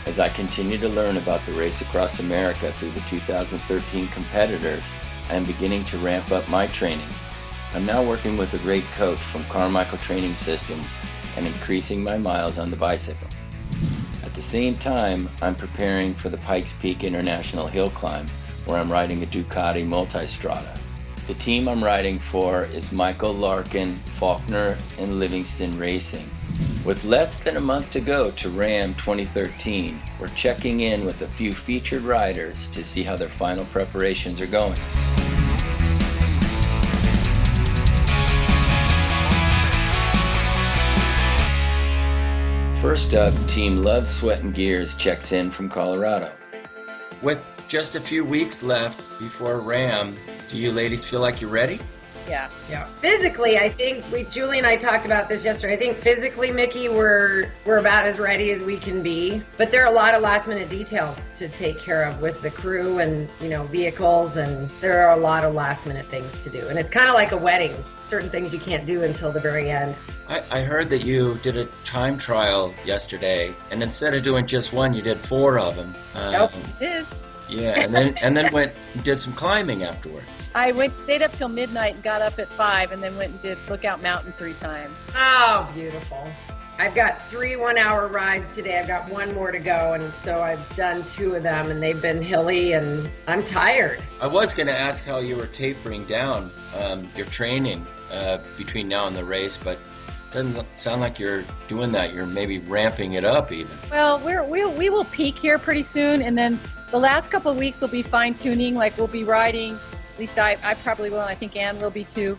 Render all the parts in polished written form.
As I continue to learn about the race across America through the 2013 competitors, I am beginning to ramp up my training. I'm now working with a great coach from Carmichael Training Systems and increasing my miles on the bicycle. At the same time, I'm preparing for the Pikes Peak International Hill Climb, where I'm riding a Ducati Multistrada. The team I'm riding for is Michael Larkin, Faulkner, and Livingston Racing. With less than a month to go to RAAM 2013, we're checking in with a few featured riders to see how their final preparations are going. First up, Team Love, Sweat and Gears checks in from Colorado. With just a few weeks left before RAAM, do you ladies feel like you're ready? Yeah. Physically, I think Julie and I talked about this yesterday. I think physically, Mickey, we're about as ready as we can be. But there are a lot of last minute details to take care of with the crew and, vehicles, and there are a lot of last minute things to do. And it's kind of like a wedding. Certain things you can't do until the very end. I heard that you did a time trial yesterday, and instead of doing just one, you did 4 of them. Nope, you did. Yeah, and then went and did some climbing afterwards. Stayed up till midnight and got up at 5 and then went and did Lookout Mountain 3 times. Oh, beautiful. I've got 3 one-hour rides today. I've got 1 more to go, and so I've done 2 of them, and they've been hilly, and I'm tired. I was going to ask how you were tapering down your training between now and the race, but it doesn't sound like you're doing that. You're maybe ramping it up even. Well, we will peak here pretty soon, and then the last couple of weeks will be fine-tuning. Like, we'll be riding, at least I probably will, and I think Ann will be too,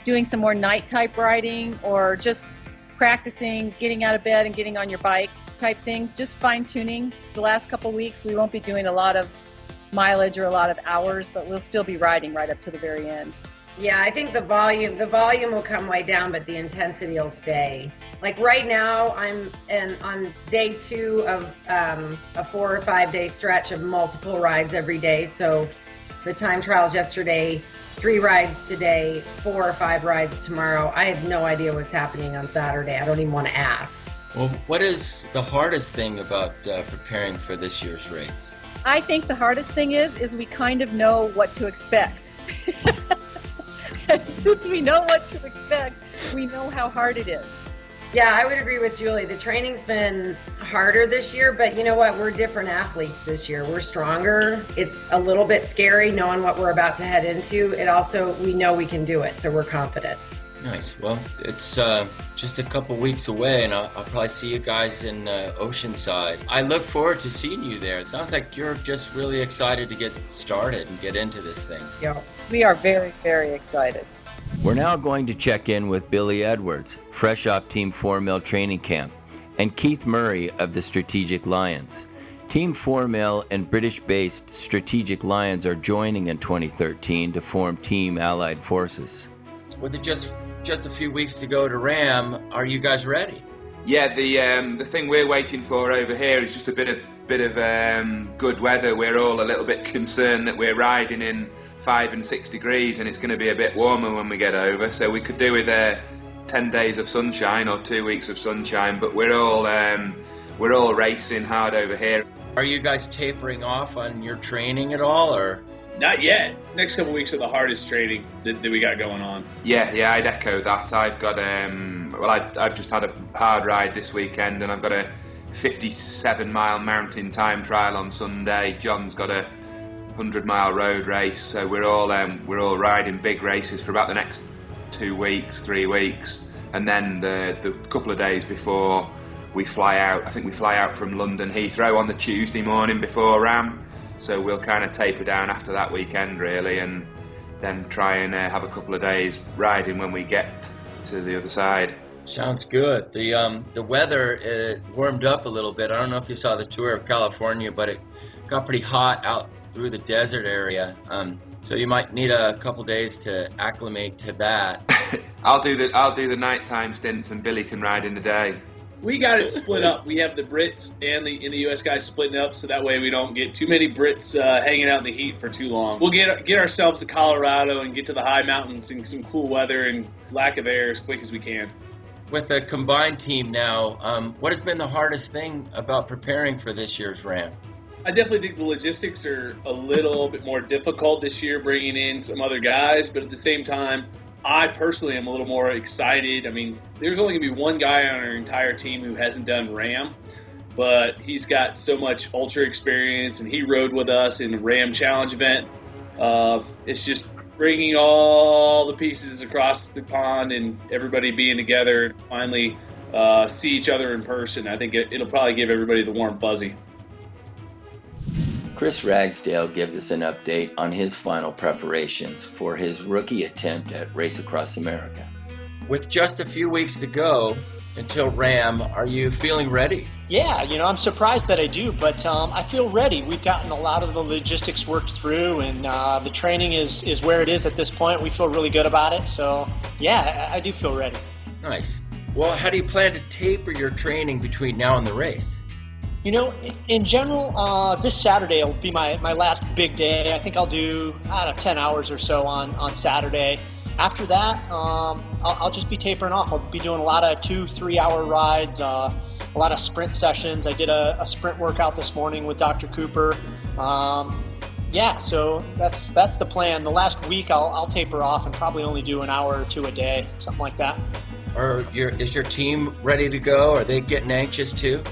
doing some more night-type riding or just practicing getting out of bed and getting on your bike type things, just fine-tuning. The last couple of weeks, we won't be doing a lot of mileage or a lot of hours, but we'll still be riding right up to the very end. Yeah, I think the volume will come way down, but the intensity will stay. Like right now, I'm on day 2 of a 4 or 5 day stretch of multiple rides every day. So the time trials yesterday, 3 rides today, 4 or 5 rides tomorrow. I have no idea what's happening on Saturday. I don't even want to ask. Well, what is the hardest thing about preparing for this year's race? I think the hardest thing is we kind of know what to expect. And since we know what to expect, we know how hard it is. Yeah, I would agree with Julie. The training's been harder this year, but you know what? We're different athletes this year. We're stronger. It's a little bit scary knowing what we're about to head into. It also, we know we can do it, so we're confident. Nice. Well, it's just a couple weeks away, and I'll probably see you guys in Oceanside. I look forward to seeing you there. It sounds like you're just really excited to get started and get into this thing. Yeah, we are very, very excited. We're now going to check in with Billy Edwards, fresh off Team 4 Mill training camp, and Keith Murray of the Strategic Lions. Team 4 Mill and British-based Strategic Lions are joining in 2013 to form Team Allied Forces. With it just a few weeks to go to RAAM, are you guys ready? Yeah, the thing we're waiting for over here is just a bit of good weather. We're all a little bit concerned that we're riding in 5 and 6 degrees and it's going to be a bit warmer when we get over. So we could do with 10 days of sunshine or 2 weeks of sunshine, but we're all racing hard over here. Are you guys tapering off on your training at all, or? Not yet. Next couple of weeks are the hardest training that we got going on. Yeah, I'd echo that. I've got I've just had a hard ride this weekend, and I've got a 57-mile mountain time trial on Sunday. John's got a 100-mile road race, so we're all riding big races for about the next 2 weeks, 3 weeks, and then the couple of days before we fly out. I think we fly out from London Heathrow on the Tuesday morning before RAAM. So we'll kind of taper down after that weekend, really, and then try and have a couple of days riding when we get to the other side. Sounds good. The weather warmed up a little bit. I don't know if you saw the tour of California, but it got pretty hot out through the desert area. So you might need a couple days to acclimate to that. I'll do the nighttime stints, and Billy can ride in the day. We got it split up. We have the Brits and the US guys splitting up, so that way we don't get too many Brits hanging out in the heat for too long. We'll get ourselves to Colorado and get to the high mountains and some cool weather and lack of air as quick as we can. with a combined team now, what has been the hardest thing about preparing for this year's RAAM? I definitely think the logistics are a little bit more difficult this year, bringing in some other guys, but at the same time, I personally am a little more excited. I mean, there's only going to be one guy on our entire team who hasn't done RAAM, but he's got so much ultra experience, and he rode with us in the RAAM Challenge event. It's just bringing all the pieces across the pond and everybody being together and finally see each other in person. I think it'll probably give everybody the warm fuzzy. Chris Ragsdale gives us an update on his final preparations for his rookie attempt at Race Across America. With just a few weeks to go until RAAM, are you feeling ready? Yeah, I'm surprised that I do, but I feel ready. We've gotten a lot of the logistics worked through, and the training is where it is at this point. We feel really good about it, so yeah, I do feel ready. Nice. Well, how do you plan to taper your training between now and the race? In general, this Saturday will be my last big day. I think I'll do, 10 hours or so on Saturday. After that, I'll just be tapering off. I'll be doing a lot of 2-3 hour rides, a lot of sprint sessions. I did a sprint workout this morning with Dr. Cooper. So that's the plan. The last week I'll taper off and probably only do an hour or two a day, something like that. Is your team ready to go? Are they getting anxious too?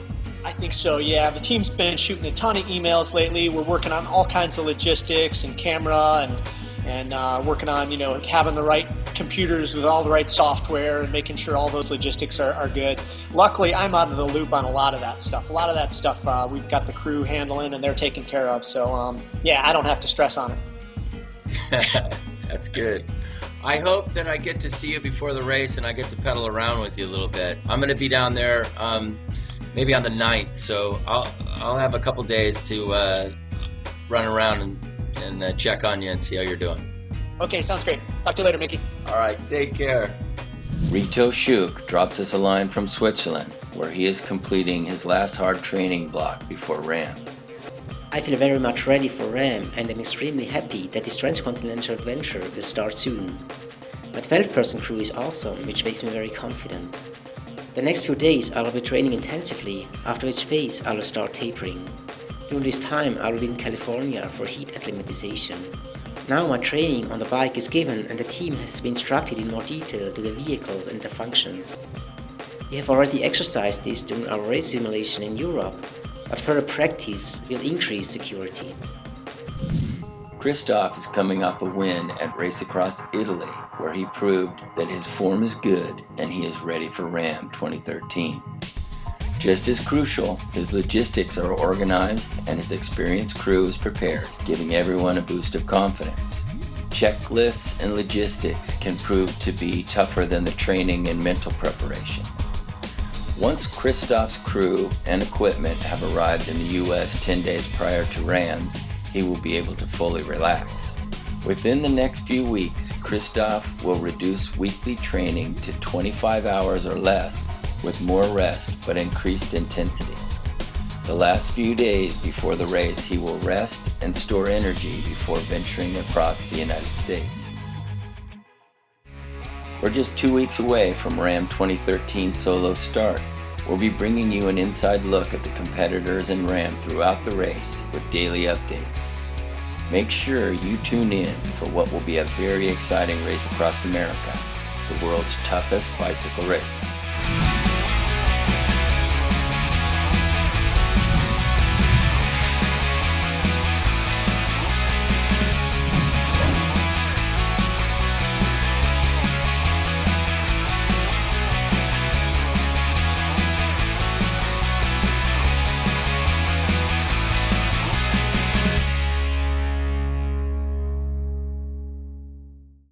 I think so, yeah. The team's been shooting a ton of emails lately. We're working on all kinds of logistics and camera and working on, having the right computers with all the right software and making sure all those logistics are good. Luckily, I'm out of the loop on a lot of that stuff. We've got the crew handling and they're taken care of. So, I don't have to stress on it. That's good. I hope that I get to see you before the race and I get to pedal around with you a little bit. I'm going to be down there maybe on the 9th, so I'll have a couple days to run around and check on you and see how you're doing. Okay, sounds great. Talk to you later, Mickey. All right, take care. Reto Shook drops us a line from Switzerland, where he is completing his last hard training block before RAAM. I feel very much ready for RAAM, and I'm extremely happy that this transcontinental adventure will start soon. My 12-person crew is awesome, which makes me very confident. The next few days I will be training intensively, after which phase I will start tapering. During this time I will be in California for heat acclimatization. Now my training on the bike is given and the team has to be instructed in more detail to the vehicles and their functions. We have already exercised this during our race simulation in Europe, but further practice will increase security. Christoph is coming off a win at Race Across Italy, where he proved that his form is good and he is ready for RAAM 2013. Just as crucial, his logistics are organized and his experienced crew is prepared, giving everyone a boost of confidence. Checklists and logistics can prove to be tougher than the training and mental preparation. Once Christoph's crew and equipment have arrived in the US 10 days prior to RAAM, he will be able to fully relax. Within the next few weeks, Christoph will reduce weekly training to 25 hours or less, with more rest but increased intensity. The last few days before the race, he will rest and store energy before venturing across the United States. We're just 2 weeks away from RAAM 2013 solo start. We'll be bringing you an inside look at the competitors in RAAM throughout the race with daily updates. Make sure you tune in for what will be a very exciting race across America, the world's toughest bicycle race.